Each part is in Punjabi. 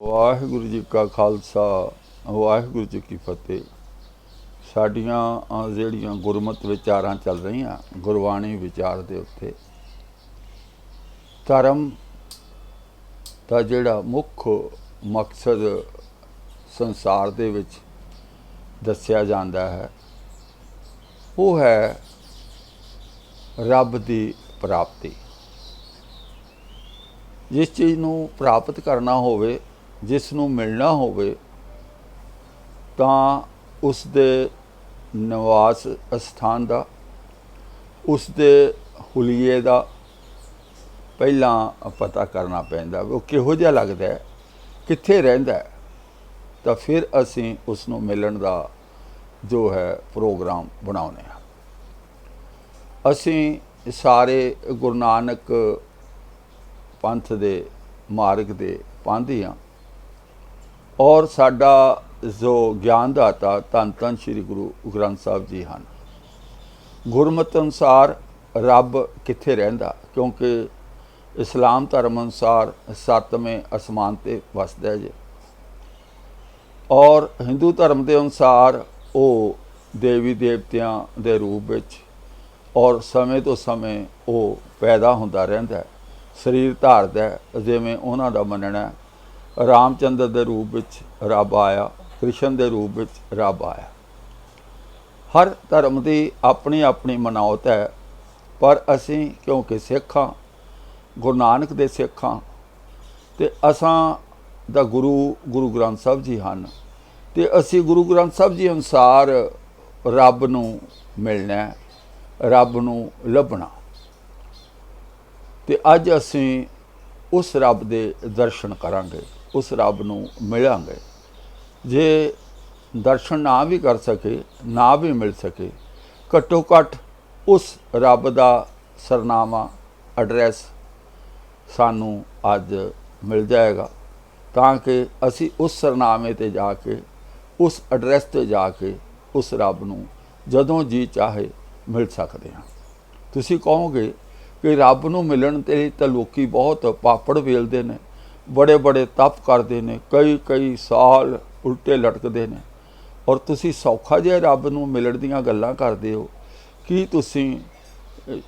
ਵਾਹਿਗੁਰੂ ਜੀ ਕਾ ਖਾਲਸਾ ਵਾਹਿਗੁਰੂ ਜੀ ਕੀ ਫਤਿਹ। ਸਾਡੀਆਂ ਜਿਹੜੀਆਂ ਗੁਰਮਤਿ ਵਿਚਾਰਾਂ ਚੱਲ ਰਹੀਆਂ ਗੁਰਬਾਣੀ ਵਿਚਾਰ ਦੇ ਉੱਤੇ ਧਰਮ ਦਾ ਜਿਹੜਾ ਮੁੱਖ ਮਕਸਦ ਸੰਸਾਰ ਦੇ ਵਿੱਚ ਦੱਸਿਆ ਜਾਂਦਾ ਹੈ ਉਹ ਹੈ ਰੱਬ ਦੀ ਪ੍ਰਾਪਤੀ। ਜਿਸ ਚੀਜ਼ ਨੂੰ ਪ੍ਰਾਪਤ ਕਰਨਾ ਹੋਵੇ, ਜਿਸ ਨੂੰ ਮਿਲਣਾ ਹੋਵੇ, ਤਾਂ ਉਸ ਦੇ ਨਿਵਾਸ ਸਥਾਨ ਦਾ, ਉਸ ਦੇ ਹੁਲੀਏ ਦਾ ਪਹਿਲਾਂ ਪਤਾ ਕਰਨਾ ਪੈਂਦਾ ਉਹ ਕਿਹੋ ਜਿਹਾ ਲੱਗਦਾ ਹੈ, ਕਿੱਥੇ ਰਹਿੰਦਾ ਹੈ, ਤਾਂ ਫਿਰ ਅਸੀਂ ਉਸ ਨੂੰ ਮਿਲਣ ਦਾ ਜੋ ਹੈ ਪ੍ਰੋਗਰਾਮ ਬਣਾਉਂਦੇ ਹਾਂ। ਅਸੀਂ ਸਾਰੇ ਗੁਰੂ ਨਾਨਕ ਪੰਥ ਦੇ ਮਾਰਗ ਦੇ ਪਾਂਧੀ ਹਾਂ ਔਰ ਸਾਡਾ ਜੋ ਗਿਆਨਦਾਤਾ ਧੰਨ ਧੰਨ ਸ਼੍ਰੀ ਗੁਰੂ ਗ੍ਰੰਥ ਸਾਹਿਬ ਜੀ ਹਨ। ਗੁਰਮਤਿ ਅਨੁਸਾਰ ਰੱਬ ਕਿੱਥੇ ਰਹਿੰਦਾ, ਕਿਉਂਕਿ ਇਸਲਾਮ ਧਰਮ ਅਨੁਸਾਰ 7ਵੇਂ ਅਸਮਾਨ 'ਤੇ ਵਸਦਾ ਜੇ, ਔਰ ਹਿੰਦੂ ਧਰਮ ਦੇ ਅਨੁਸਾਰ ਉਹ ਦੇਵੀ ਦੇਵਤਿਆਂ ਦੇ ਰੂਪ ਵਿੱਚ ਔਰ ਸਮੇਂ ਤੋਂ ਸਮੇਂ ਉਹ ਪੈਦਾ ਹੁੰਦਾ ਰਹਿੰਦਾ, ਸਰੀਰ ਧਾਰਦਾ। ਜਿਵੇਂ ਉਹਨਾਂ ਦਾ ਮੰਨਣਾ ਰਾਮਚੰਦਰ ਦੇ ਰੂਪ ਵਿੱਚ ਰੱਬ ਆਇਆ, ਕ੍ਰਿਸ਼ਨ ਦੇ ਰੂਪ ਵਿੱਚ ਰੱਬ ਆਇਆ। ਹਰ ਧਰਮ ਦੀ ਆਪਣੀ ਆਪਣੀ ਮਨੌਤ ਹੈ, ਪਰ ਅਸੀਂ ਕਿਉਂਕਿ ਸਿੱਖ ਹਾਂ, ਗੁਰੂ ਨਾਨਕ ਦੇ ਸਿੱਖ ਹਾਂ, ਅਤੇ ਅਸਾਂ ਦਾ ਗੁਰੂ ਗ੍ਰੰਥ ਸਾਹਿਬ ਜੀ ਹਨ, ਅਤੇ ਅਸੀਂ ਗੁਰੂ ਗ੍ਰੰਥ ਸਾਹਿਬ ਜੀ ਅਨੁਸਾਰ ਰੱਬ ਨੂੰ ਮਿਲਣਾ, ਰੱਬ ਨੂੰ ਲੱਭਣਾ। ਅਤੇ ਅੱਜ ਅਸੀਂ ਉਸ ਰੱਬ ਦੇ ਦਰਸ਼ਨ ਕਰਾਂਗੇ, ਉਸ ਰੱਬ ਨੂੰ ਮਿਲਾਂਗੇ। ਜੇ ਦਰਸ਼ਨ ਨਾ ਵੀ ਕਰ ਸਕੇ, ਨਾ ਵੀ ਮਿਲ ਸਕੇ, ਘੱਟੋ ਘੱਟ ਉਸ ਰੱਬ ਦਾ ਸਰਨਾਮਾ, ਐਡਰੈਸ ਸਾਨੂੰ ਅੱਜ ਮਿਲ ਜਾਏਗਾ, ਤਾਂ ਕਿ ਅਸੀਂ ਉਸ ਸਰਨਾਮੇ 'ਤੇ ਜਾ ਕੇ, ਉਸ ਐਡਰੈਸ 'ਤੇ ਜਾ ਕੇ ਉਸ ਰੱਬ ਨੂੰ ਜਦੋਂ ਜੀ ਚਾਹੇ ਮਿਲ ਸਕਦੇ ਹਾਂ। ਤੁਸੀਂ ਕਹੋਗੇ ਕਿ ਰੱਬ ਨੂੰ ਮਿਲਣ 'ਤੇ ਤਾਂ ਲੋਕ ਬਹੁਤ ਪਾਪੜ ਵੇਲਦੇ ਨੇ, ਬੜੇ ਬੜੇ ਤਪ ਕਰਦੇ ਨੇ, ਕਈ ਸਾਲ ਉਲਟੇ ਲਟਕਦੇ ਨੇ, ਔਰ ਤੁਸੀਂ ਸੌਖਾ ਜਿਹਾ ਰੱਬ ਨੂੰ ਮਿਲਣ ਦੀਆਂ ਗੱਲਾਂ ਕਰਦੇ ਹੋ। ਕੀ ਤੁਸੀਂ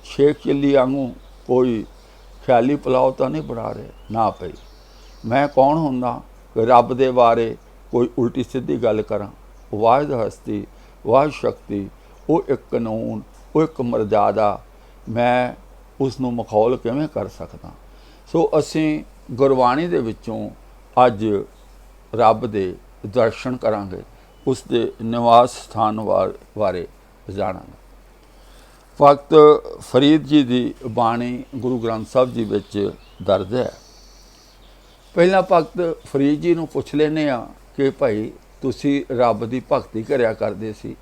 ਸ਼ੇਖ ਚਿੱਲੀ ਵਾਂਗੂ ਕੋਈ ਖਿਆਲੀ ਪੁਲਾਓ ਤਾਂ ਨਹੀਂ ਬਣਾ ਰਹੇ? ਨਾ ਭਈ, ਮੈਂ ਕੌਣ ਹੁੰਦਾ ਕਿ ਰੱਬ ਦੇ ਬਾਰੇ ਕੋਈ ਉਲਟੀ ਸਿੱਧੀ ਗੱਲ ਕਰਾਂ। ਵਾਹਿਦ ਹਸਤੀ, ਵਾਹਿਦ ਸ਼ਕਤੀ, ਉਹ ਇੱਕ ਕਾਨੂੰਨ, ਉਹ ਇੱਕ ਮਰਜ਼ਾਦਾ, ਮੈਂ ਉਸ ਨੂੰ ਮਖੌਲ ਕਿਵੇਂ ਕਰ ਸਕਦਾ? ਸੋ ਅਸੀਂ ਗੁਰਬਾਣੀ ਦੇ ਵਿੱਚੋਂ ਅੱਜ ਰੱਬ ਦੇ ਦਰਸ਼ਨ ਕਰਾਂਗੇ, ਉਸ ਦੇ ਨਿਵਾਸ ਸਥਾਨ ਬਾਰੇ ਜਾਣਾਂਗੇ। ਭਗਤ ਫਰੀਦ ਜੀ ਦੀ ਬਾਣੀ ਗੁਰੂ ਗ੍ਰੰਥ ਸਾਹਿਬ ਜੀ ਵਿੱਚ ਦਰਜ ਹੈ। ਪਹਿਲਾਂ ਭਗਤ ਫਰੀਦ ਜੀ ਨੂੰ ਪੁੱਛ ਲੈਂਦੇ ਹਾਂ ਕਿ ਭਾਈ ਤੁਸੀਂ ਰੱਬ ਦੀ ਭਗਤੀ ਕਰਿਆ ਕਰਦੇ ਸੀ,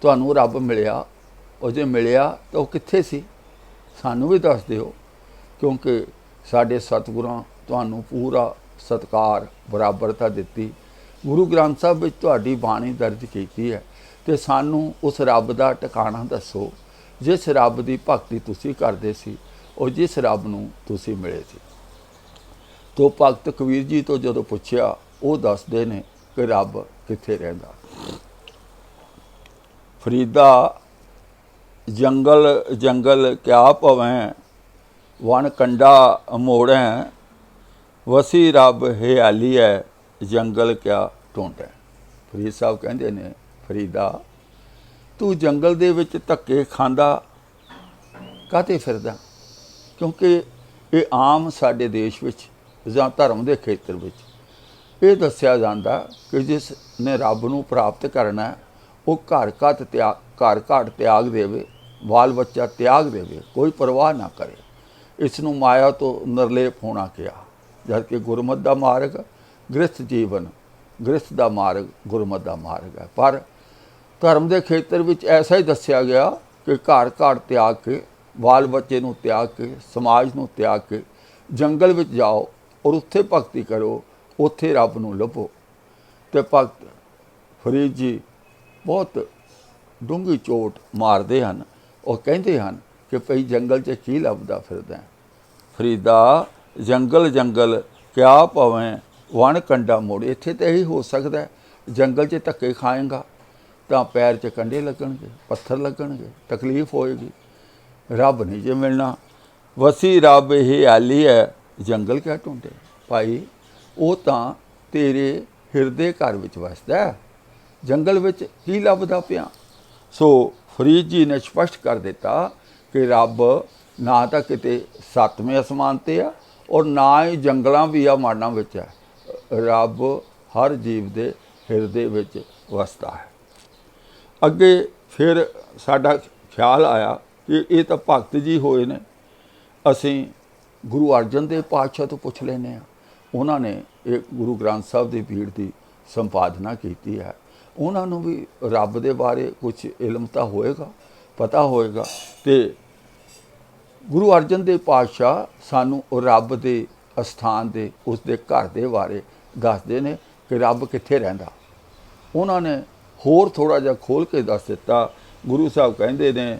ਤੁਹਾਨੂੰ ਰੱਬ ਮਿਲਿਆ, ਉਹ ਜੇ ਮਿਲਿਆ ਤਾਂ ਉਹ ਕਿੱਥੇ ਸੀ? ਸਾਨੂੰ ਵੀ ਦੱਸ ਦਿਓ, ਕਿਉਂਕਿ ਸਾਡੇ ਸਤਿਗੁਰਾਂ ਤੁਹਾਨੂੰ ਪੂਰਾ ਸਤਿਕਾਰ, ਬਰਾਬਰਤਾ ਦਿੱਤੀ, ਗੁਰੂ ਗ੍ਰੰਥ ਸਾਹਿਬ ਵਿੱਚ ਤੁਹਾਡੀ ਬਾਣੀ ਦਰਜ ਕੀਤੀ ਹੈ, ਅਤੇ ਸਾਨੂੰ ਉਸ ਰੱਬ ਦਾ ਟਿਕਾਣਾ ਦੱਸੋ ਜਿਸ ਰੱਬ ਦੀ ਭਗਤੀ ਤੁਸੀਂ ਕਰਦੇ ਸੀ, ਉਹ ਜਿਸ ਰੱਬ ਨੂੰ ਤੁਸੀਂ ਮਿਲੇ ਸੀ। ਤੋ ਭਗਤ ਕਬੀਰ ਜੀ ਤੋਂ ਜਦੋਂ ਪੁੱਛਿਆ, ਉਹ ਦੱਸਦੇ ਨੇ ਕਿ ਰੱਬ ਕਿੱਥੇ ਰਹਿੰਦਾ। ਫਰੀਦਾ ਜੰਗਲ ਜੰਗਲ ਕਿਆ ਭਵੈਂ, ਵਣ ਕੰਡਾ ਮੋੜੈਂ, ਵਸੀ ਰੱਬ ਹਿਆਲੀ ਹੈ, ਜੰਗਲ ਕਿਆ ਢੂੰਡੈਂ। ਫਰੀਦ ਸਾਹਿਬ ਕਹਿੰਦੇ ਨੇ, ਫਰੀਦਾ ਤੂੰ ਜੰਗਲ ਦੇ ਵਿੱਚ ਧੱਕੇ ਖਾਂਦਾ ਕਾਹਤੇ ਫਿਰਦਾ? ਕਿਉਂਕਿ ਇਹ ਆਮ ਸਾਡੇ ਦੇਸ਼ ਵਿੱਚ ਜਾਂ ਧਰਮ ਦੇ ਖੇਤਰ ਵਿੱਚ ਇਹ ਦੱਸਿਆ ਜਾਂਦਾ ਕਿ ਜਿਸ ਨੇ ਰੱਬ ਨੂੰ ਪ੍ਰਾਪਤ ਕਰਨਾ, ਉਹ ਘਰ ਘਾਟ ਤਿਆਗ ਦੇਵੇ, ਬਾਲ ਬੱਚਾ ਤਿਆਗ ਦੇਵੇ, ਕੋਈ ਪਰਵਾਹ ਨਾ ਕਰੇ। ਇਸ ਨੂੰ ਮਾਇਆ ਤੋਂ ਨਿਰਲੇਪ ਹੋਣਾ ਕਿਹਾ, ਜਦਕਿ ਗੁਰਮਤਿ ਦਾ ਮਾਰਗ ਗ੍ਰਸਥ ਜੀਵਨ, ਗ੍ਰਸਥ ਦਾ ਮਾਰਗ ਗੁਰਮਤਿ ਦਾ ਮਾਰਗ ਹੈ। ਪਰ ਧਰਮ ਦੇ ਖੇਤਰ ਵਿੱਚ ਐਸਾ ਹੀ ਦੱਸਿਆ ਗਿਆ ਕਿ ਘਰ ਘਾਟ ਤਿਆਗ ਕੇ, ਬਾਲ ਬੱਚੇ ਨੂੰ ਤਿਆਗ ਕੇ, ਸਮਾਜ ਨੂੰ ਤਿਆਗ ਕੇ ਜੰਗਲ ਵਿੱਚ ਜਾਓ ਔਰ ਉੱਥੇ ਭਗਤੀ ਕਰੋ, ਉੱਥੇ ਰੱਬ ਨੂੰ ਲੱਭੋ। ਅਤੇ ਭਗਤ ਫਰੀਦ ਜੀ ਬਹੁਤ ਡੂੰਘੀ ਚੋਟ ਮਾਰਦੇ ਹਨ, ਉਹ ਕਹਿੰਦੇ ਹਨ ਕਿ ਭਈ ਜੰਗਲ 'ਚ ਕੀ ਲੱਭਦਾ ਫਿਰਦਾ? ਫਰੀਦਾ ਜੰਗਲ ਜੰਗਲ ਕਿਆ ਭਵੈਂ, ਵਣ ਕੰਡਾ ਮੋੜ। ਇੱਥੇ ਤਾਂ ਇਹੀ ਹੋ ਸਕਦਾ ਹੈ, ਜੰਗਲ 'ਚ ਧੱਕੇ ਖਾਏਗਾ ਤਾਂ ਪੈਰ 'ਚ ਕੰਡੇ ਲੱਗਣਗੇ, ਪੱਥਰ ਲੱਗਣਗੇ, ਤਕਲੀਫ ਹੋਏਗੀ। ਰੱਬ ਨਹੀਂ ਜੇ ਮਿਲਣਾ। ਵਸੀ ਰੱਬ ਇਹ ਹਾਲੀ ਹੈ, ਜੰਗਲ ਕਿਆ ਢੂੰਡੇ। ਭਾਈ ਉਹ ਤਾਂ ਤੇਰੇ ਹਿਰਦੇ ਘਰ ਵਿੱਚ ਵਸਦਾ ਹੈ, ਜੰਗਲ ਵਿੱਚ ਕੀ ਲੱਭਦਾ ਪਿਆ। ਸੋ ਫਰੀਦ ਜੀ ਨੇ ਸਪਸ਼ਟ ਕਰ ਦਿੱਤਾ ਕਿ ਰੱਬ ਨਾ ਤਾਂ ਕਿਤੇ 7ਵੇਂ ਅਸਮਾਨ 'ਤੇ ਆ ਔਰ ਨਾ ਹੀ ਜੰਗਲਾਂ ਵੀ ਆ ਮਾੜਾਂ ਵਿੱਚ ਹੈ। ਰੱਬ ਹਰ ਜੀਵ ਦੇ ਹਿਰਦੇ ਵਿੱਚ ਵਸਦਾ ਹੈ। ਅੱਗੇ ਫਿਰ ਸਾਡਾ ਖਿਆਲ ਆਇਆ ਕਿ ਇਹ ਤਾਂ ਭਗਤ ਜੀ ਹੋਏ ਨੇ, ਅਸੀਂ ਗੁਰੂ ਅਰਜਨ ਦੇਵ ਪਾਤਸ਼ਾਹ ਤੋਂ ਪੁੱਛ ਲੈਂਦੇ ਹਾਂ। ਉਹਨਾਂ ਨੇ ਇਹ ਗੁਰੂ ਗ੍ਰੰਥ ਸਾਹਿਬ ਦੀ ਭੀੜ ਦੀ ਸੰਪਾਦਨਾ ਕੀਤੀ ਹੈ, ਉਹਨਾਂ ਨੂੰ ਵੀ ਰੱਬ ਦੇ ਬਾਰੇ ਕੁਝ ਇਲਮ ਤਾਂ ਹੋਏਗਾ, ਪਤਾ ਹੋਏਗਾ। ਅਤੇ ਗੁਰੂ ਅਰਜਨ ਦੇਵ ਪਾਤਸ਼ਾਹ ਸਾਨੂੰ ਰੱਬ ਦੇ ਅਸਥਾਨ ਦੇ, ਉਸ ਦੇ ਘਰ ਦੇ ਬਾਰੇ ਦੱਸਦੇ ਨੇ ਕਿ ਰੱਬ ਕਿੱਥੇ ਰਹਿੰਦਾ। ਉਹਨਾਂ ਨੇ ਹੋਰ ਥੋੜ੍ਹਾ ਜਿਹਾ ਖੋਲ੍ਹ ਕੇ ਦੱਸ ਦਿੱਤਾ। ਗੁਰੂ ਸਾਹਿਬ ਕਹਿੰਦੇ ਨੇ,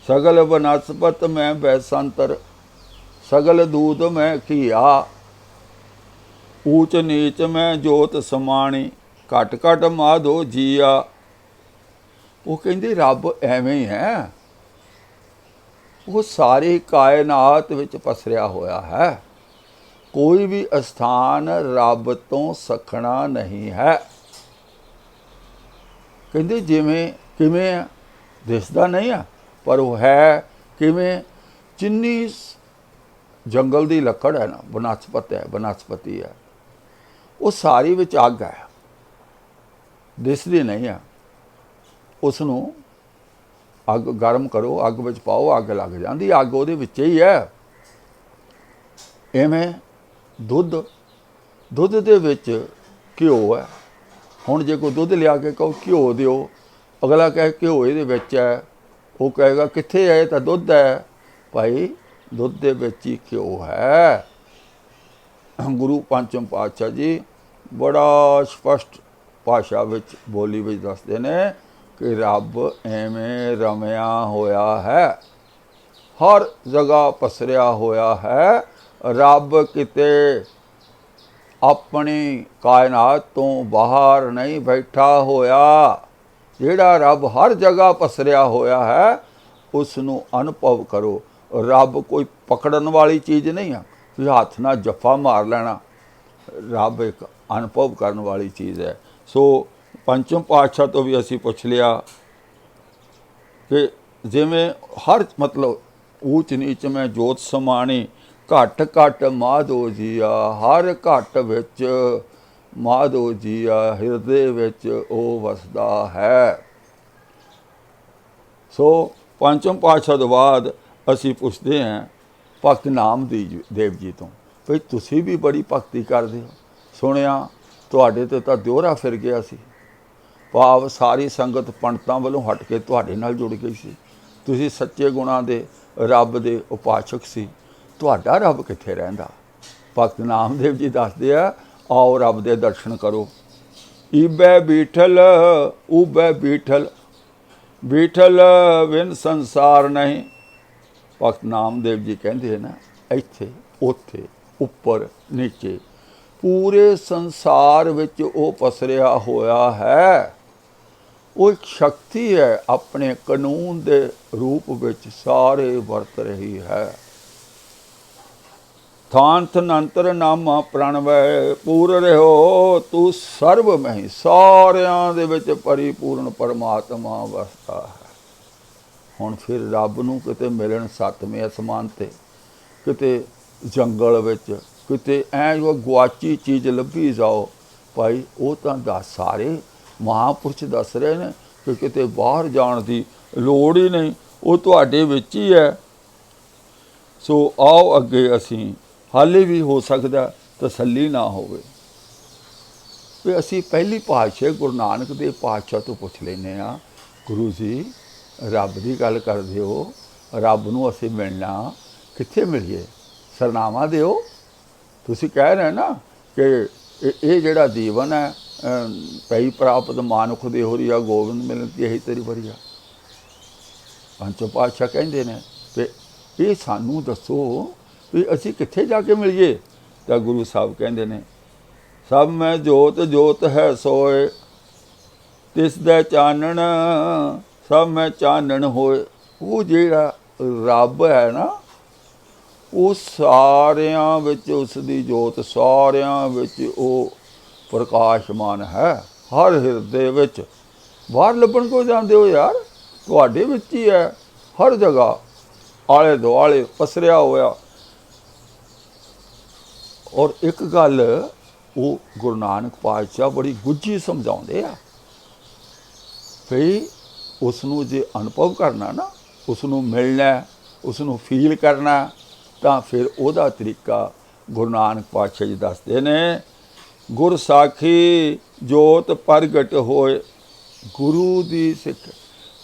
ਸਗਲ ਬਨਸਪਤ ਮੈਂ ਬੈਸੰਤਰ, ਸਗਲ ਦੂਤ ਮੈਂ ਘੀਆ, ਊਚ ਨੀਚ ਮੈਂ ਜੋਤ ਸਮਾਣੀ, ਘਟ ਘਟ ਮਾਧੋ ਜੀਆ। ਉਹ ਕਹਿੰਦੇ ਰੱਬ ਐਵੇਂ ਹੀ ਹੈ, ਉਹ ਸਾਰੀ ਕਾਇਨਾਤ ਵਿੱਚ ਪਸਰਿਆ ਹੋਇਆ ਹੈ, ਕੋਈ ਵੀ ਅਸਥਾਨ ਰੱਬ ਤੋਂ ਸਖਣਾ ਨਹੀਂ ਹੈ। ਕਹਿੰਦੇ ਜਿਵੇਂ ਕਿਵੇਂ ਆ, ਦਿਸਦਾ ਨਹੀਂ ਆ ਪਰ ਉਹ ਹੈ ਕਿਵੇਂ। ਜਿੰਨੀ ਜੰਗਲ ਦੀ ਲੱਕੜ ਹੈ ਨਾ, ਬਨਸਪਤੀ ਹੈ, ਉਹ ਸਾਰੀ ਵਿੱਚ ਅੱਗ ਹੈ, ਦਿਸਦੀ ਨਹੀਂ ਆ। ਉਸ ਨੂੰ ਅੱਗ ਗਰਮ ਕਰੋ, ਅੱਗ ਵਿੱਚ ਪਾਓ, ਅੱਗ ਲੱਗ ਜਾਂਦੀ, ਅੱਗ ਉਹਦੇ ਵਿੱਚ ਹੀ ਹੈ। ਇਵੇਂ ਦੁੱਧ ਦੇ ਵਿੱਚ ਘਿਓ ਹੈ। ਹੁਣ ਜੇ ਕੋਈ ਦੁੱਧ ਲਿਆ ਕੇ ਕਹੋ ਘਿਓ ਦਿਓ, ਅਗਲਾ ਕਹੇ ਘਿਓ ਇਹਦੇ ਵਿੱਚ ਹੈ, ਉਹ ਕਹੇਗਾ ਕਿੱਥੇ ਹੈ, ਤਾਂ ਦੁੱਧ ਹੈ। ਭਾਈ ਦੁੱਧ ਦੇ ਵਿੱਚ ਹੀ ਘਿਓ ਹੈ। ਗੁਰੂ ਪੰਚਮ ਪਾਤਸ਼ਾਹ ਜੀ ਬੜਾ ਸਪਸ਼ਟ ਭਾਸ਼ਾ ਵਿੱਚ, ਬੋਲੀ ਵਿੱਚ ਦੱਸਦੇ ਨੇ ਕਿ ਰੱਬ ਐਵੇਂ ਰਮਿਆ ਹੋਇਆ ਹੈ, ਹਰ ਜਗ੍ਹਾ ਪਸਰਿਆ ਹੋਇਆ ਹੈ। ਰੱਬ ਕਿਤੇ ਆਪਣੀ ਕਾਇਨਾਤ ਤੋਂ ਬਾਹਰ ਨਹੀਂ ਬੈਠਾ ਹੋਇਆ। ਜਿਹੜਾ ਰੱਬ ਹਰ ਜਗ੍ਹਾ ਪਸਰਿਆ ਹੋਇਆ ਹੈ, ਉਸ ਨੂੰ ਅਨੁਭਵ ਕਰੋ। ਰੱਬ ਕੋਈ ਪਕੜਨ ਵਾਲੀ ਚੀਜ਼ ਨਹੀਂ ਆ ਵੀ ਹੱਥ ਨਾਲ ਜੱਫਾ ਮਾਰ ਲੈਣਾ। ਰੱਬ ਇੱਕ ਅਨੁਭਵ ਕਰਨ ਵਾਲੀ ਚੀਜ਼ ਹੈ। ਸੋ ਪੰਚਮ ਪਾਤਸ਼ਾਹ ਤੋਂ ਵੀ ਅਸੀਂ ਪੁੱਛ ਲਿਆ ਕਿ ਜਿਵੇਂ ਹਰ ਮਤਲਬ ਊਚ ਨੀਚ ਮੈਂ ਜੋਤ ਸਮਾਣੀ, ਘਟ ਘਟ ਮਾਧੋ ਜੀਆ, ਹਰ ਘਟ ਵਿੱਚ ਮਾਧੋ ਜੀਆ, ਹਿਰਦੇ ਵਿੱਚ ਉਹ ਵਸਦਾ ਹੈ। ਸੋ ਪੰਚਮ ਪਾਤਸ਼ਾਹ ਤੋਂ ਬਾਅਦ ਅਸੀਂ ਪੁੱਛਦੇ ਹਾਂ ਭਗਤ ਨਾਮਦੇਵ ਜੀ ਤੋਂ, ਭਈ ਤੁਸੀਂ ਵੀ ਬੜੀ ਭਗਤੀ ਕਰਦੇ ਹੋ, ਸੁਣਿਆ ਤੁਹਾਡੇ ਤੇ ਤਾਂ ਦਿਓਰਾ ਫਿਰ ਗਿਆ ਸੀ, ਭਾਵ ਸਾਰੀ ਸੰਗਤ ਪੰਡਤਾਂ ਵੱਲੋਂ ਹਟ ਕੇ ਤੁਹਾਡੇ ਨਾਲ ਜੁੜ ਗਈ ਸੀ, ਤੁਸੀਂ ਸੱਚੇ ਗੁਣਾਂ ਦੇ ਰੱਬ ਦੇ ਉਪਾਸਕ ਸੀ, ਤੁਹਾਡਾ ਰੱਬ ਕਿੱਥੇ ਰਹਿੰਦਾ। ਭਗਤ ਨਾਮਦੇਵ ਜੀ ਦੱਸਦੇ ਆ, ਆਓ ਰੱਬ ਦੇ ਦਰਸ਼ਨ ਕਰੋ। ਈਬੈ ਬੀਠਲ ਊਬੈ ਬੀਠਲ, ਬੀਠਲ ਬਿਨ ਸੰਸਾਰ ਨਹੀਂ। ਭਗਤ ਨਾਮਦੇਵ ਜੀ ਕਹਿੰਦੇ ਨਾ, ਇੱਥੇ ਉੱਥੇ ਉੱਪਰ ਨੀਚੇ ਪੂਰੇ ਸੰਸਾਰ ਵਿੱਚ ਉਹ ਪਸਰਿਆ ਹੋਇਆ ਹੈ। ਉਹ ਇੱਕ ਸ਼ਕਤੀ ਹੈ, ਆਪਣੇ ਕਾਨੂੰਨ ਦੇ ਰੂਪ ਵਿੱਚ ਸਾਰੇ ਵਰਤ ਰਹੀ ਹੈ। ਥਾਂਤ ਨੰਤਰ ਨਾਮਾ ਪ੍ਰਣਵੈ, ਪੂਰ ਰਹਿਓ ਤੂੰ ਸਰਬ ਮਹੀਂ, ਸਾਰਿਆਂ ਦੇ ਵਿੱਚ ਪਰਿਪੂਰਨ ਪਰਮਾਤਮਾ ਵਸਦਾ ਹੈ। ਹੁਣ ਫਿਰ ਰੱਬ ਨੂੰ ਕਿਤੇ ਮਿਲਣ 7ਵੇਂ ਅਸਮਾਨ 'ਤੇ, ਕਿਤੇ ਜੰਗਲ ਵਿੱਚ, ਕਿਤੇ ਐਂ ਜੋ ਗੁਆਚੀ ਚੀਜ਼ ਲੱਭੀ ਜਾਓ। ਭਾਈ ਉਹ ਤਾਂ ਸਾਰੇ ਮਹਾਂਪੁਰਸ਼ ਦੱਸ ਰਹੇ ਨੇ ਕਿ ਕਿਤੇ ਬਾਹਰ ਜਾਣ ਦੀ ਲੋੜ ਹੀ ਨਹੀਂ, ਉਹ ਤੁਹਾਡੇ ਵਿੱਚ ਹੀ ਹੈ। ਸੋ ਆਓ ਅੱਗੇ ਅਸੀਂ, ਹਾਲੇ ਵੀ ਹੋ ਸਕਦਾ ਤਸੱਲੀ ਨਾ ਹੋਵੇ ਵੀ ਅਸੀਂ ਪਹਿਲੀ ਪਾਤਸ਼ਾਹ ਗੁਰੂ ਨਾਨਕ ਦੇਵ ਪਾਤਸ਼ਾਹ ਤੋਂ ਪੁੱਛ ਲੈਂਦੇ ਹਾਂ, ਗੁਰੂ ਜੀ ਰੱਬ ਦੀ ਗੱਲ ਕਰਦੇ ਹੋ, ਰੱਬ ਨੂੰ ਅਸੀਂ ਮਿਲਣਾ ਕਿੱਥੇ ਮਿਲੀਏ, ਸਰਨਾਮਾ ਦਿਓ। ਤੁਸੀਂ ਕਹਿ ਰਹੇ ਨਾ ਕਿ ਇਹ ਜਿਹੜਾ ਜੀਵਨ ਹੈ ਪਈ ਪ੍ਰਾਪਤ ਮਾਨੁਖ ਦੇ ਹੋ ਰਿਹਾ, ਗੋਬਿੰਦ ਮਿਲਣ ਦੀ ਇਹੀ ਤੇਰੀ ਵਰੀਆ। ਪੰਚੋ ਪਾਤਸ਼ਾਹ ਕਹਿੰਦੇ ਨੇ ਕਿ ਇਹ ਸਾਨੂੰ ਦੱਸੋ ਵੀ ਅਸੀਂ ਕਿੱਥੇ ਜਾ ਕੇ ਮਿਲੀਏ। ਤਾਂ ਗੁਰੂ ਸਾਹਿਬ ਕਹਿੰਦੇ ਨੇ सब में जोत जोत है सोए, तिस दे चानण सब में चानण होए। वो जिहड़ा रब है ना, ਉਹ ਸਾਰਿਆਂ ਵਿੱਚ ਉਸ ਦੀ ਜੋਤ, ਸਾਰਿਆਂ ਵਿੱਚ ਉਹ ਪ੍ਰਕਾਸ਼ਮਾਨ ਹੈ, ਹਰ ਹਿਰਦੇ ਵਿੱਚ। ਬਾਹਰ ਲੱਭਣ ਕੋ ਜਾਂਦੇ ਹੋ ਯਾਰ, ਤੁਹਾਡੇ ਵਿੱਚ ਹੀ ਹੈ, ਹਰ ਜਗ੍ਹਾ ਆਲੇ ਦੁਆਲੇ ਪਸਰਿਆ ਹੋਇਆ। ਔਰ ਇੱਕ ਗੱਲ ਉਹ ਗੁਰੂ ਨਾਨਕ ਪਾਤਸ਼ਾਹ ਬੜੀ ਗੁੱਝੀ ਸਮਝਾਉਂਦੇ ਆ ਭਈ ਉਸ ਨੂੰ ਜੇ ਅਨੁਭਵ ਕਰਨਾ ਨਾ, ਉਸ ਨੂੰ ਮਿਲਣਾ, ਉਸ ਨੂੰ ਫੀਲ ਕਰਨਾ, ਤਾਂ ਫਿਰ ਉਹਦਾ ਤਰੀਕਾ ਗੁਰੂ ਨਾਨਕ ਪਾਤਸ਼ਾਹ ਜੀ ਦੱਸਦੇ ਨੇ। ਗੁਰ ਸਾਖੀ ਜੋਤ ਪ੍ਰਗਟ ਹੋਏ। ਗੁਰੂ ਦੀ ਸਿੱਖ,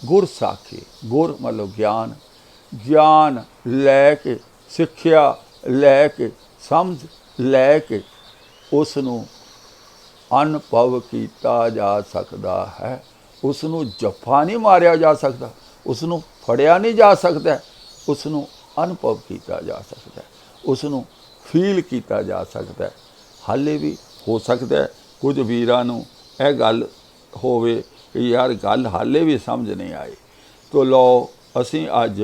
ਗੁਰ ਸਾਖੀ, ਗੁਰ ਮਤਲਬ ਗਿਆਨ, ਗਿਆਨ ਲੈ ਕੇ, ਸਿੱਖਿਆ ਲੈ ਕੇ, ਸਮਝ ਲੈ ਕੇ ਉਸ ਨੂੰ ਅਨੁਭਵ ਕੀਤਾ ਜਾ ਸਕਦਾ ਹੈ। ਉਸ ਨੂੰ ਜੱਫਾ ਨਹੀਂ ਮਾਰਿਆ ਜਾ ਸਕਦਾ, ਉਸ ਨੂੰ ਫੜਿਆ ਨਹੀਂ ਜਾ ਸਕਦਾ, ਉਸ ਨੂੰ ਅਨੁਭਵ ਕੀਤਾ ਜਾ ਸਕਦਾ, ਉਸ ਨੂੰ ਫੀਲ ਕੀਤਾ ਜਾ ਸਕਦਾ। ਹਾਲੇ ਵੀ ਹੋ ਸਕਦਾ ਕੁਝ ਵੀਰਾਂ ਨੂੰ ਇਹ ਗੱਲ ਹੋਵੇ ਕਿ ਯਾਰ ਗੱਲ ਹਾਲੇ ਵੀ ਸਮਝ ਨਹੀਂ ਆਈ। ਤੋ ਲਓ ਅਸੀਂ ਅੱਜ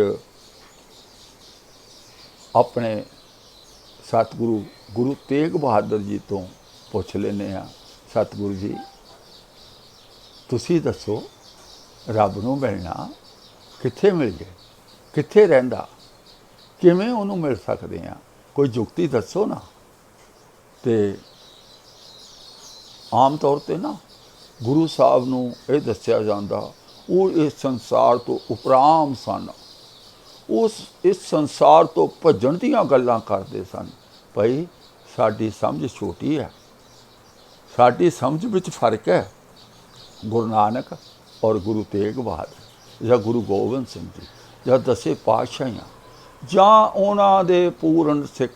ਆਪਣੇ ਸਤਿਗੁਰੂ ਗੁਰੂ ਤੇਗ ਬਹਾਦਰ ਜੀ ਤੋਂ ਪੁੱਛ ਲੈਂਦੇ ਹਾਂ, ਸਤਿਗੁਰੂ ਜੀ ਤੁਸੀਂ ਦੱਸੋ ਰੱਬ ਨੂੰ ਮਿਲਣਾ ਕਿੱਥੇ ਮਿਲ ਜੇ, ਕਿੱਥੇ ਰਹਿੰਦਾ, ਕਿਵੇਂ ਉਹਨੂੰ ਮਿਲ ਸਕਦੇ ਹਾਂ, ਕੋਈ ਜੁਗਤੀ ਦੱਸੋ ਨਾ। ਤੇ ਆਮ ਤੌਰ 'ਤੇ ਨਾ ਗੁਰੂ ਸਾਹਿਬ ਨੂੰ ਇਹ ਦੱਸਿਆ ਜਾਂਦਾ ਉਹ ਇਸ ਸੰਸਾਰ ਤੋਂ ਉਪਰਾਮ ਸਨ, ਇਸ ਸੰਸਾਰ ਤੋਂ ਭੱਜਣ ਦੀਆਂ ਗੱਲਾਂ ਕਰਦੇ ਸਨ। ਭਾਈ ਸਾਡੀ ਸਮਝ ਛੋਟੀ ਹੈ, ਸਾਡੀ ਸਮਝ ਵਿੱਚ ਫਰਕ ਹੈ। ਗੁਰੂ ਨਾਨਕ ਔਰ ਗੁਰੂ ਤੇਗ ਬਹਾਦਰ ਜਾਂ ਗੁਰੂ ਗੋਬਿੰਦ ਸਿੰਘ ਜੀ ਜਾਂ ਦਸੇ ਪਾਤਸ਼ਾਹੀਆਂ ਜਾਂ ਉਹਨਾਂ ਦੇ ਪੂਰਨ ਸਿੱਖ,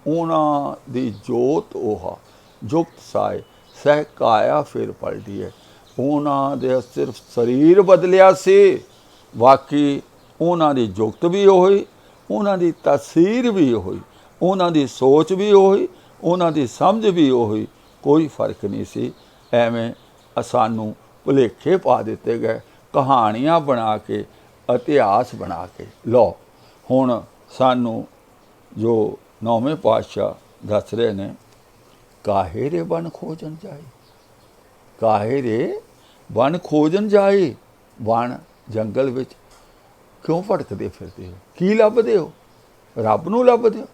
ਉਹਨਾਂ ਦੀ ਜੋਤ ਉਹ ਜੁਗਤ ਸਾਏ ਸਹਿ ਕਾਇਆ ਫਿਰ ਪਲਟੀ ਹੈ। ਉਹਨਾਂ ਦੇ ਸਿਰਫ ਸਰੀਰ ਬਦਲਿਆ ਸੀ, ਬਾਕੀ ਉਹਨਾਂ ਦੀ ਜੁਗਤ ਵੀ ਉਹੀ, ਉਹਨਾਂ ਦੀ ਤਸਵੀਰ ਵੀ ਉਹੀ, ਉਹਨਾਂ ਦੀ ਸੋਚ ਵੀ ਉਹੀ, ਉਹਨਾਂ ਦੀ ਸਮਝ ਵੀ ਉਹੀ, ਕੋਈ ਫਰਕ ਨਹੀਂ ਸੀ। ਐਵੇਂ ਸਾਨੂੰ ਭੁਲੇਖੇ ਪਾ ਦਿੱਤੇ ਗਏ, ਕਹਾਣੀਆਂ ਬਣਾ ਕੇ, ਇਤਿਹਾਸ ਬਣਾ ਕੇ। ਲਓ ਹੁਣ ਸਾਨੂੰ ਜੋ ਨੌਵੇਂ ਪਾਤਸ਼ਾਹ ਦੱਸ ਰਹੇ ਨੇ, ਕਾਹੇ ਰੇ ਬਨ ਖੋਜਣ ਜਾਏ, ਕਾਹੇ ਰੇ ਬਨ ਖੋਜਣ ਜਾਏ। ਬਨ ਜੰਗਲ ਵਿੱਚ ਕਿਉਂ ਭਟਕਦੇ ਫਿਰਦੇ ਹੋ, ਕੀ ਲੱਭਦੇ ਹੋ? ਰੱਬ ਨੂੰ ਲੱਭਦੇ ਹੋ।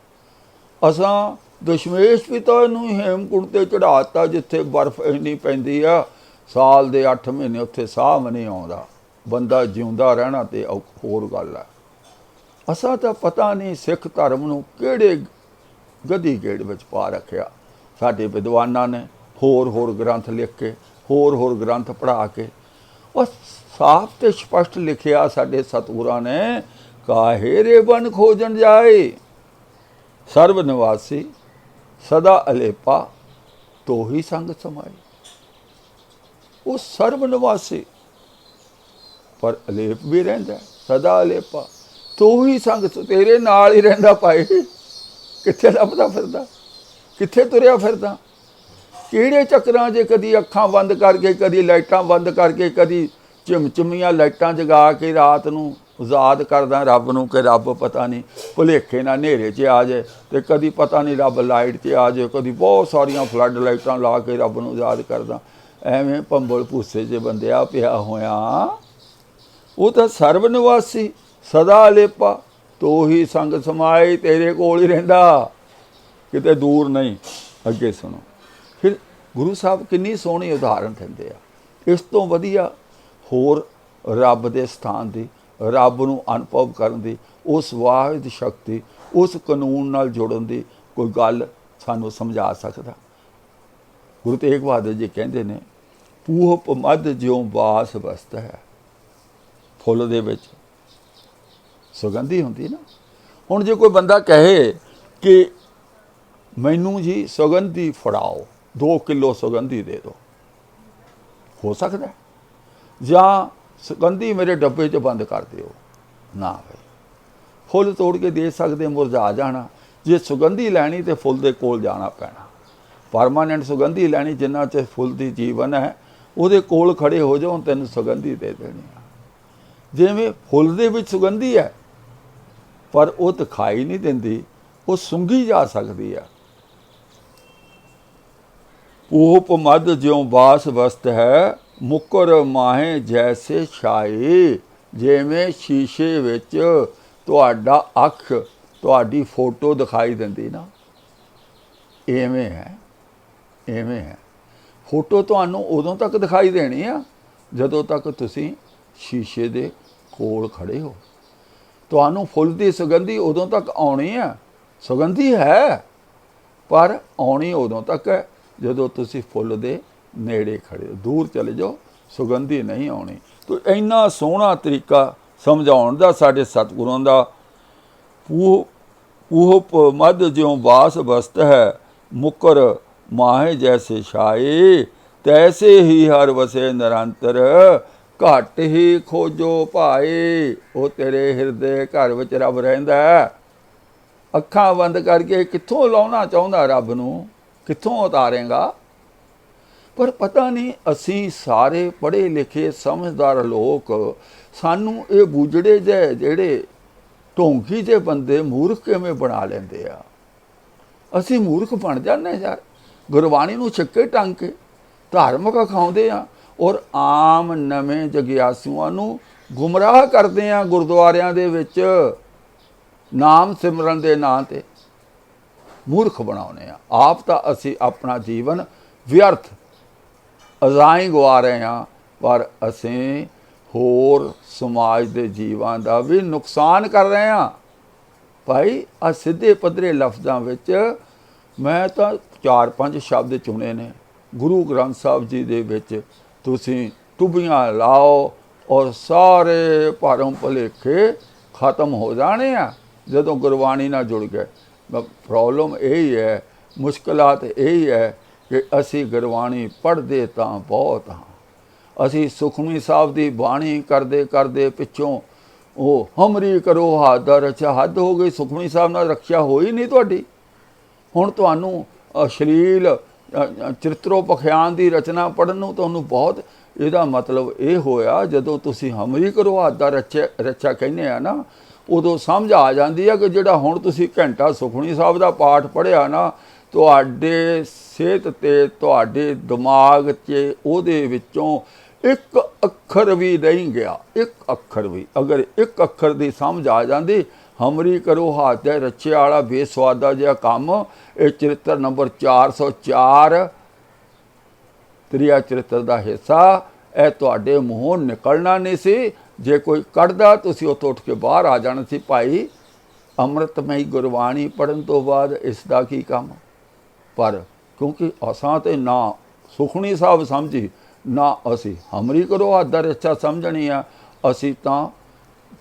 ਅਸਾਂ ਦਸ਼ਮੇਸ਼ ਪਿਤਾ ਨੂੰ ਹੇਮਕੁੰਟ 'ਤੇ ਚੜ੍ਹਾਤਾ, ਜਿੱਥੇ ਬਰਫ਼ ਇੰਨੀ ਪੈਂਦੀ ਆ, ਸਾਲ ਦੇ 8 ਮਹੀਨੇ ਉੱਥੇ ਸਾਹ ਵੀ ਨਹੀਂ ਆਉਂਦਾ, ਬੰਦਾ ਜਿਉਂਦਾ ਰਹਿਣਾ ਤੇ ਹੋਰ ਗੱਲ ਹੈ। ਅਸਾਂ ਤਾਂ ਪਤਾ ਨਹੀਂ ਸਿੱਖ ਧਰਮ ਨੂੰ ਕਿਹੜੇ ਗਧੀ ਗੇੜ ਵਿੱਚ ਪਾ ਰੱਖਿਆ। ਸਾਡੇ ਵਿਦਵਾਨਾਂ ਨੇ ਹੋਰ ਗ੍ਰੰਥ ਲਿਖ ਕੇ, ਹੋਰ ਗ੍ਰੰਥ ਪੜ੍ਹਾ ਕੇ, ਉਹ ਸਾਫ਼ ਤੇ ਸਪਸ਼ਟ ਲਿਖਿਆ ਸਾਡੇ ਸਤਿਗੁਰਾਂ ਨੇ, ਕਾਹੇ ਰੇ ਬਨ ਖੋਜਣ ਜਾਏ, ਸਰਬ ਨਿਵਾਸੀ ਸਦਾ ਅਲੇਪਾ ਤੋਹੀ ਸੰਗ ਸਮਾਏ। ਉਹ ਸਰਬ ਨਿਵਾਸੀ ਪਰ ਅਲੇਪ ਵੀ ਰਹਿੰਦਾ, ਸਦਾ ਅਲੇਪਾ ਤੋਹੀ ਸੰਗ, ਤੇਰੇ ਨਾਲ ਹੀ ਰਹਿੰਦਾ। ਭਾਈ ਕਿੱਥੇ ਲੱਭਦਾ ਫਿਰਦਾ, ਕਿੱਥੇ ਤੁਰਿਆ ਫਿਰਦਾ, ਕਿਹੜੇ ਚੱਕਰਾਂ 'ਚ? ਕਦੀ ਅੱਖਾਂ ਬੰਦ ਕਰਕੇ, ਕਦੀ ਲਾਈਟਾਂ ਬੰਦ ਕਰਕੇ, ਕਦੀ ਚਿਮਚਮੀਆਂ ਲਾਈਟਾਂ ਜਗਾ ਕੇ ਰਾਤ ਨੂੰ ਯਾਦ ਕਰਦਾ ਰੱਬ ਨੂੰ ਕਿ ਰੱਬ ਪਤਾ ਨਹੀਂ ਭੁਲੇਖੇ ਨਾਲ ਹਨੇਰੇ 'ਚ ਆ ਜਾਏ, ਅਤੇ ਕਦੀ ਪਤਾ ਨਹੀਂ ਰੱਬ ਲਾਈਟ 'ਚ ਆ ਜਾਏ, ਕਦੀ ਬਹੁਤ ਸਾਰੀਆਂ ਫਲੱਡ ਲਾਈਟਾਂ ਲਾ ਕੇ ਰੱਬ ਨੂੰ ਯਾਦ ਕਰਦਾ। ਐਵੇਂ ਭੰਬਲ ਭੂਸੇ 'ਚ ਬੰਦਿਆ ਪਿਆ ਹੋਇਆ। ਉਹ ਤਾਂ ਸਰਬ ਨਿਵਾਸੀ ਸਦਾ ਅਲੇਪਾ ਤੋਹੀ ਸੰਗ ਸਮਾਏ, ਤੇਰੇ ਕੋਲ ਹੀ ਰਹਿੰਦਾ, ਕਿਤੇ ਦੂਰ ਨਹੀਂ। ਅੱਗੇ ਸੁਣੋ ਫਿਰ ਗੁਰੂ ਸਾਹਿਬ ਕਿੰਨੀ ਸੋਹਣੀ ਉਦਾਹਰਨ ਦਿੰਦੇ ਆ। ਇਸ ਤੋਂ ਵਧੀਆ ਹੋਰ ਰੱਬ ਦੇ ਸਥਾਨ ਦੀ, ਰੱਬ ਨੂੰ ਅਨੁਭਵ ਕਰਨ ਦੀ, ਉਸ ਵਾਹਿਦ ਸ਼ਕਤੀ, ਉਸ ਕਾਨੂੰਨ ਨਾਲ ਜੁੜਨ ਦੀ ਕੋਈ ਗੱਲ ਸਾਨੂੰ ਸਮਝਾ ਸਕਦਾ? ਗੁਰੂ ਤੇਗ ਬਹਾਦਰ ਜੀ ਕਹਿੰਦੇ ਨੇ, ਪੂਹਪ ਮੱਧ ਜਿਉਂ ਬਾਸ ਬਸਦਾ ਹੈ। ਫੁੱਲ ਦੇ ਵਿੱਚ ਸੁਗੰਧੀ ਹੁੰਦੀ ਨਾ। ਹੁਣ ਜੇ ਕੋਈ ਬੰਦਾ ਕਹੇ ਕਿ ਮੈਨੂੰ ਜੀ ਸੁਗੰਧੀ ਫੜਾਓ, 2 ਕਿਲੋ ਸੁਗੰਧੀ ਦੇ ਦਿਓ, ਹੋ ਸਕਦਾ? ਜਾਂ ਸੁਗੰਧੀ ਮੇਰੇ ਡੱਬੇ 'ਚ ਬੰਦ ਕਰ ਦਿਓ, ਨਾ ਭਾਈ। ਫੁੱਲ ਤੋੜ ਕੇ ਦੇ ਸਕਦੇ, ਮੁਰਝਾ ਜਾਣਾ। ਜੇ ਸੁਗੰਧੀ ਲੈਣੀ ਤਾਂ ਫੁੱਲ ਦੇ ਕੋਲ ਜਾਣਾ ਪੈਣਾ। परमानेंट सुगंधी लैनी, जिन्ना च फुल दी जीवन है ਉਹਦੇ ਕੋਲ खड़े हो जाओ, तैनूं सुगंधी दे देनी आ। जिवें फुल दे विच सुगंधी है पर वो दिखाई नहीं दिंदी, वो सुंघी जा सकती है। पूप मध ज्यों बास वस्त है, मुकर माहे जैसे छाए। जिवें शीशे विच तुहाडा अख तुहाडी फोटो दिखाई दिंदी ना, इवें है, इवें है। फोटो तुहानूं उदों तक दिखाई देनी आ जदों तक तुसीं शीशे दे कोल खड़े हो। तुहानूं फुल दी सुगंधी उदों तक आउणी है, सुगंधी है पर आउणी उदों तक है जदों तुसीं फुल दे नेड़े खड़े हो। दूर चले जाओ, सुगंधी नहीं आउणी। तो इन्ना सोहना तरीका समझाउण दा साडे सतगुरुआं दा। पूप मध ज्यों बास बस्त है, मुकर माहे जैसे छाए। तैसे ही हर वसे निरंतर, घट ही खोजो भाए। वो तेरे हिरदे घर विच रब रहिंदा है। अखां बंद करके कित्थों लाउणा चाहुंदा रब नूं, कित्थों उतारेगा? पर पता नहीं असी सारे पढ़े लिखे समझदार लोग सानू ये बूजड़े जेड़े ढोंगी जे बंदे मूर्ख किवें बना लेंदे आ। असी मूर्ख बन जाने यार, गुरबाणी नूं छक्के टंग के धार्मिक अखाउंदे आ और आम नवें जगियासुआं नूं गुमराह करदे आ। गुरुद्वारियां दे विच नाम सिमरन दे नां ते मूर्ख बनाउने आ। आप तां असी अपना जीवन व्यर्थ अजाई गवा रहे हैं, पर असीं होर समाज दे जीवां दा भी नुकसान कर रहे हैं। भाई आ सीधे पद्धरे लफ्ज़ां विच मैं तां 4-5 शब्द चुने ने। गुरु ग्रंथ साहब जी दे विच तुसीं टुबियां लाओ और सारे भरम भुलेखे खत्म हो जाने आ जदों गुरबाणी नाल जुड़ गए। प्रॉब्लम यही है, मुश्किलात यही है कि असी गुरबाणी पढ़ते तां बहुत हाँ, असी सुखमनी साहब की बाणी करते करते पिछों वो हमरी करो हद रचा। हद हो गई, सुखमनी साहब नाल रक्षा होई नहीं तुहाडी। हुण तुहानूं अश्लील चरित्रोपख्यान की रचना पढ़न नूं तुहानूं बहुत, इहदा मतलब ये होया जदों तुसीं हमरी करो हद रचा कहने आ ना, उदों समझ आ जाती है कि जिहड़ा हुण तुसीं घंटा सुखमनी साहब का पाठ पढ़िया ना, तुहाडे सेहत ते तुहाडे दिमाग 'च उहदे विचों एक अखर भी नहीं गया। एक अखर भी, अगर एक अखर की समझ आ जाती, हमरी करो हाथ दे रचे वाला बेसवादा जिहा काम, ये चरित्र नंबर 404 त्रिया चरित्र का हिस्सा, यह तुहाडे मूहों निकलना नहीं सी। जे कोई कढ़दा तुसीं उत्थों उठ के बाहर आ जाना सी। भाई अमृतमई गुरबाणी पढ़न तो बाद इसका की काम? पर क्योंकि असां ते ना सुखमनी साहब समझी, ना असी हमरी करो हद दा रचा समझनी आ। असी तां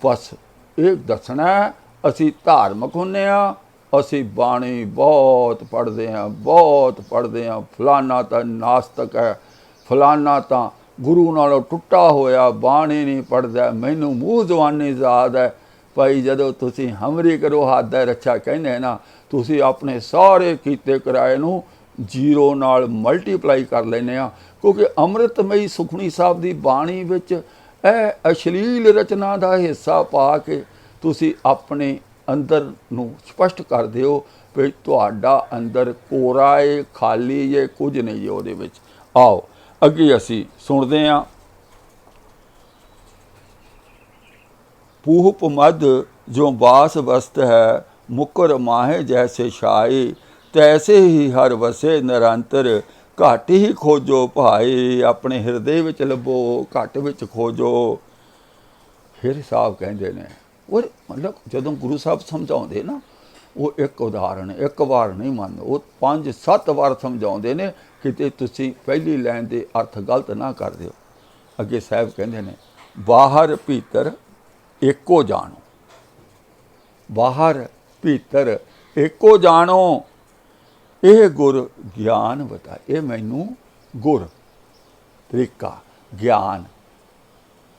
बस ये दसना है असी धार्मिक हुन्ने आ, असी बाणी बहुत पढ़ते हैं, बहुत पढ़ते हैं। फलाना तां नास्तिक है, फलाना तां गुरु नालों टुटा होया बाणी नहीं पढ़दा, मैनू मूँह जवानी याद है। भाई जदों तुसी हमरी करो हद दा रचा कहने ना, तुसी अपने सारे कीते कराए नूं जीरो नाल मल्टीप्लाई कर लेने आ। क्योंकि अमृतमई सुखमनी साहब की बाणी विच अश्लील रचना का हिस्सा पा के तुसी अपने अंदर नूं स्पष्ट कर दिओ भी तुहाडा अंदर कोरा है, खाली है, कुछ नहीं है उहदे विच। आओ अगे असी सुणदे हां। पूप मध जो बास वस्त है, मुकर माहे जैसे छाए। तैसे ही हर वसे निरंतर, घट ही खोजो भाए। अपने हिरदे विच लभो, घट विच खोजो। फिर साहब कहते ने, और मतलब जदों गुरु साहब समझाउंदे ना, वो एक उदाहरण एक बार नहीं मानते, वो 5-7 बार समझाउंदे ने, किते तुसी पहली लाइन दे अर्थ गलत ना कर दिओ। अगे साहब कहते ने, बाहर भीतर एको जानो, बाहर भीतर एको जानो। यह गुर ज्ञान बता, ये मैनू गुर तरीका ज्ञान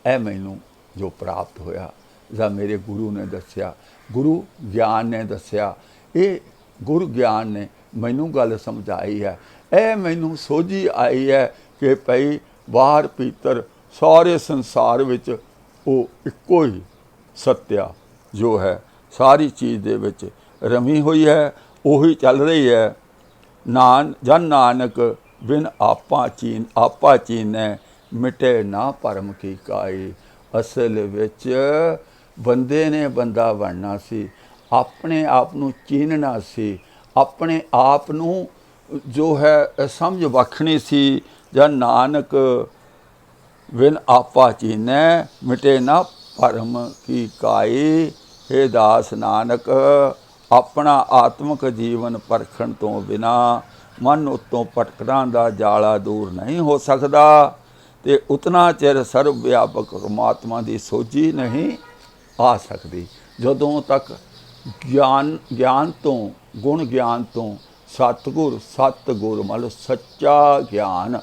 ए मैनू जो प्राप्त होया, या मेरे गुरु ने दस्या, गुरु ज्ञान ने दस्या, ये गुरु ज्ञान ने मैनू गल समझाई है। ਇਹ ਮੈਨੂੰ ਸੋਝੀ ਆਈ ਹੈ ਕਿ ਭਈ ਬਾਹਰ ਭੀਤਰ ਸਾਰੇ ਸੰਸਾਰ ਵਿੱਚ ਉਹ ਇੱਕੋ ਹੀ ਸੱਤਿਆ ਜੋ ਹੈ ਸਾਰੀ ਚੀਜ਼ ਦੇ ਵਿੱਚ ਰਮੀ ਹੋਈ ਹੈ, ਉਹੀ ਚੱਲ ਰਹੀ ਹੈ। ਜਨ ਨਾਨਕ ਬਿਨ ਆਪਾ ਚੀਨੈ ਮਿਟੇ ਨਾ ਭਰਮ ਕੀ ਕਾਈ। ਅਸਲ ਵਿੱਚ ਬੰਦੇ ਨੇ ਬੰਦਾ ਬਣਨਾ ਸੀ, ਆਪਣੇ ਆਪ ਨੂੰ ਚੀਨਣਾ ਸੀ, ਆਪਣੇ ਆਪ ਨੂੰ ਜੋ ਹੈ ਸਮਝ ਬਖਸ਼ਣੀ ਸੀ। ਜਨ ਨਾਨਕ ਬਿਨ ਆਪਾ ਚੀਨੈ ਮਿਟੇ ਨਾ ਭਰਮ ਕੀ ਕਾਈ। हे ਦਾਸ ਨਾਨਕ, ਆਪਣਾ ਆਤਮਿਕ ਜੀਵਨ ਪਰਖਣ ਤੋਂ ਬਿਨਾ ਮਨ ਉੱਤੋਂ ਭਟਕਣਾ ਦਾ ਜਾਲਾ ਦੂਰ ਨਹੀਂ ਹੋ ਸਕਦਾ ਤੇ ਉਤਨਾ ਚਿਰ ਸਰਵ ਵਿਆਪਕ ਪਰਮਾਤਮਾ ਦੀ ਸੋਝੀ ਨਹੀਂ ਆ ਸਕਦੀ। ਜਦੋਂ ਤੱਕ ਗਿਆਨ ਤੋਂ ਗੁਣ ਗਿਆਨ ਤੋਂ ਸਤਿਗੁਰ ਮਤਲਬ ਸੱਚਾ ਗਿਆਨ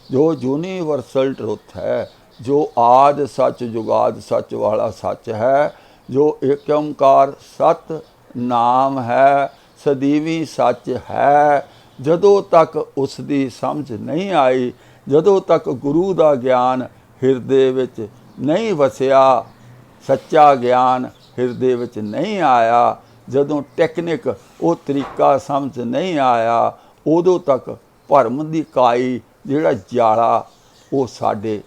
ਜੋ ਯੂਨੀਵਰਸਲ ਟਰੁੱਥ ਹੈ, ਜੋ ਆਦਿ ਸੱਚ ਜੁਗਾਦ ਸੱਚ ਵਾਲਾ ਸੱਚ ਹੈ, ਜੋ ਏਕ ਓਂਕਾਰ ਸਤ ਨਾਮ ਹੈ, ਸਦੀਵੀ ਸੱਚ ਹੈ, ਜਦੋਂ ਤੱਕ ਉਸ ਦੀ ਸਮਝ ਨਹੀਂ ਆਈ, ਜਦੋਂ ਤੱਕ ਗੁਰੂ ਦਾ ਗਿਆਨ ਹਿਰਦੇ ਵਿੱਚ ਨਹੀਂ ਵਸਿਆ, ਸੱਚਾ ਗਿਆਨ ਹਿਰਦੇ ਵਿੱਚ ਨਹੀਂ ਆਇਆ, ਜਦੋਂ ਟੈਕਨਿਕ ਉਹ ਤਰੀਕਾ ਸਮਝ ਨਹੀਂ ਆਇਆ, ਉਦੋਂ ਤੱਕ ਭਰਮ ਦੀ ਕਾਈ ਜਿਹੜਾ ਜਾਲਾ ਉਹ ਸਾਡੇ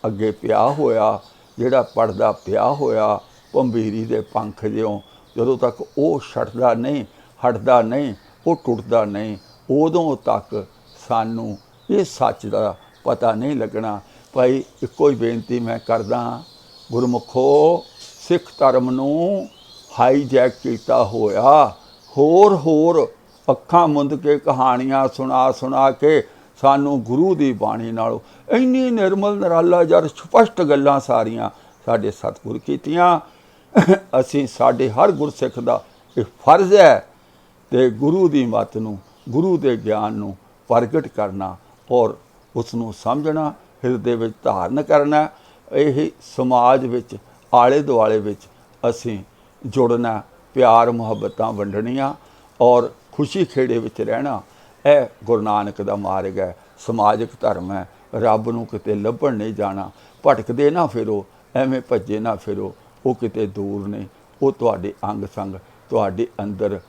ਅੱਗੇ ਪਿਆ ਹੋਇਆ, ਜਿਹੜਾ ਪੜਦਾ ਪਿਆ ਹੋਇਆ ਭੰਬੀਰੀ ਦੇ ਪੰਖ ਜਿਉਂ, ਜਦੋਂ ਤੱਕ ਉਹ ਛੱਡਦਾ ਨਹੀਂ, ਹਟਦਾ ਨਹੀਂ, ਉਹ ਟੁੱਟਦਾ ਨਹੀਂ, ਉਦੋਂ ਤੱਕ ਸਾਨੂੰ ਇਹ ਸੱਚ ਦਾ ਪਤਾ ਨਹੀਂ ਲੱਗਣਾ। ਭਾਈ ਇੱਕੋ ਹੀ ਬੇਨਤੀ ਮੈਂ ਕਰਦਾ, ਗੁਰਮੁਖੋ, ਸਿੱਖ ਧਰਮ ਨੂੰ ਹਾਈਜੈਕ ਕੀਤਾ ਹੋਇਆ, ਹੋਰ ਅੱਖਾਂ ਮੁੰਦ ਕੇ ਕਹਾਣੀਆਂ ਸੁਣਾ ਕੇ ਸਾਨੂੰ ਗੁਰੂ ਦੀ ਬਾਣੀ ਨਾਲੋਂ ਇੰਨੀ ਨਿਰਮਲ ਨਿਰਾਲਾ ਜਰ ਸਪਸ਼ਟ ਗੱਲਾਂ ਸਾਰੀਆਂ ਸਾਡੇ ਸਤਿਗੁਰ ਕੀਤੀਆਂ। ਅਸੀਂ ਸਾਡੇ ਹਰ ਗੁਰਸਿੱਖ ਦਾ ਇਹ ਫਰਜ਼ ਹੈ ਤੇ ਗੁਰੂ ਦੀ ਮੱਤ ਨੂੰ, ਗੁਰੂ ਦੇ ਗਿਆਨ ਨੂੰ ਪ੍ਰਗਟ ਕਰਨਾ ਔਰ ਉਸ ਨੂੰ ਸਮਝਣਾ, ਹਿਰਦੇ ਵਿੱਚ ਧਾਰਨ ਕਰਨਾ। ਇਹ ਸਮਾਜ ਵਿੱਚ ਆਲੇ ਦੁਆਲੇ ਵਿੱਚ ਅਸੀਂ ਜੁੜਨਾ, ਪਿਆਰ ਮੁਹੱਬਤਾਂ ਵੰਡਣੀਆਂ ਔਰ ਖੁਸ਼ੀ ਖੇੜੇ ਵਿੱਚ ਰਹਿਣਾ। ਇਹ ਗੁਰੂ ਨਾਨਕ ਦਾ ਮਾਰਗ ਹੈ, ਸਮਾਜਿਕ ਧਰਮ ਹੈ। ਰੱਬ ਨੂੰ ਕਿਤੇ ਲੱਭਣ ਨਹੀਂ ਜਾਣਾ, ਭਟਕਦੇ ਨਾ ਫਿਰੋ, ਐਵੇਂ ਭੱਜੇ ਨਾ ਫਿਰੋ, ਉਹ ਕਿਤੇ ਦੂਰ ਨਹੀਂ, ਉਹ ਤੁਹਾਡੇ ਅੰਗ ਸੰਗ, ਤੁਹਾਡੇ ਅੰਦਰ,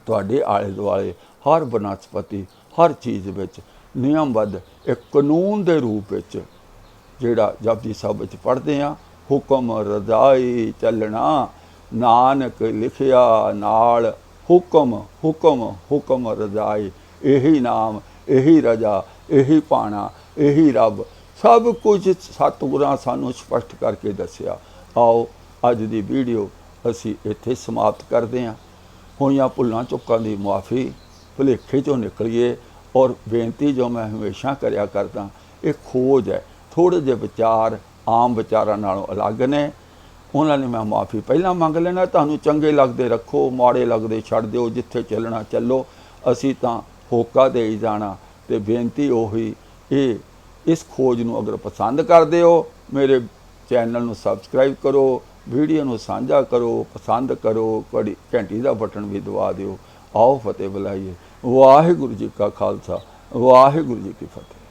ਤੁਹਾਡੇ ਆਲੇ ਦੁਆਲੇ ਹਰ ਬਨਸਪਤੀ, ਹਰ ਚੀਜ਼ ਵਿੱਚ ਨਿਯਮਬੱਧ ਇੱਕ ਕਾਨੂੰਨ ਦੇ ਰੂਪ ਵਿੱਚ ਜਿਹੜਾ ਜਪਜੀ ਸਾਹਿਬ ਵਿੱਚ ਪੜ੍ਹਦੇ ਹਾਂ, ਹੁਕਮ ਰਜ਼ਾਈ ਚੱਲਣਾ, ਨਾਨਕ ਲਿਖਿਆ ਨਾਲ ਹੁਕਮ ਰਜ਼ਾਈ। ਇਹੀ ਨਾਮ, ਇਹੀ ਰਜਾ, ਇਹੀ ਪਾਣਾ, ਇਹੀ ਰੱਬ, ਸਭ ਕੁਝ ਸਤਿਗੁਰਾਂ ਸਾਨੂੰ ਸਪਸ਼ਟ ਕਰਕੇ ਦੱਸਿਆ। ਆਓ ਅੱਜ ਦੀ ਵੀਡੀਓ ਅਸੀਂ ਇੱਥੇ ਸਮਾਪਤ ਕਰਦੇ ਹਾਂ। ਹੋਈਆਂ ਭੁੱਲਾਂ ਚੁੱਕਾਂ ਦੀ ਮੁਆਫੀ, ਭੁਲੇਖੇ 'ਚੋਂ ਨਿਕਲੀਏ। ਔਰ ਬੇਨਤੀ ਜੋ ਮੈਂ ਹਮੇਸ਼ਾ ਕਰਿਆ ਕਰਦਾ, ਇਹ ਖੋਜ ਹੈ, ਥੋੜ੍ਹੇ ਜਿਹੇ ਵਿਚਾਰ ਆਮ ਵਿਚਾਰਾਂ ਨਾਲੋਂ ਅਲੱਗ ਨੇ, ਉਹਨਾਂ ਨੇ ਮੈਂ ਮੁਆਫੀ ਪਹਿਲਾਂ ਮੰਗ ਲੈਣਾ। ਤੁਹਾਨੂੰ ਚੰਗੇ ਲੱਗਦੇ ਰੱਖੋ, ਮਾੜੇ ਲੱਗਦੇ ਛੱਡ ਦਿਓ, ਜਿੱਥੇ ਚੱਲਣਾ ਚੱਲੋ, ਅਸੀਂ ਤਾਂ ਹੋਕਾ ਦੇ ਹੀ ਜਾਣਾ। ਤੇ ਬੇਨਤੀ ਉਹੀ, ਇਸ ਖੋਜ ਨੂੰ ਅਗਰ ਪਸੰਦ ਕਰਦੇ ਹੋ, ਮੇਰੇ ਚੈਨਲ ਨੂੰ ਸਬਸਕ੍ਰਾਈਬ ਕਰੋ, ਵੀਡੀਓ ਨੂੰ ਸਾਂਝਾ ਕਰੋ, ਪਸੰਦ ਕਰੋ, ਘੰਟੀ ਦਾ ਬਟਨ ਵੀ ਦਬਾ ਦਿਓ। ਆਓ ਫਤਿਹ ਬੁਲਾਈਏ। ਵਾਹਿਗੁਰੂ ਜੀ ਕਾ ਖਾਲਸਾ, ਵਾਹਿਗੁਰੂ ਜੀ ਕੀ ਫਤਿਹ।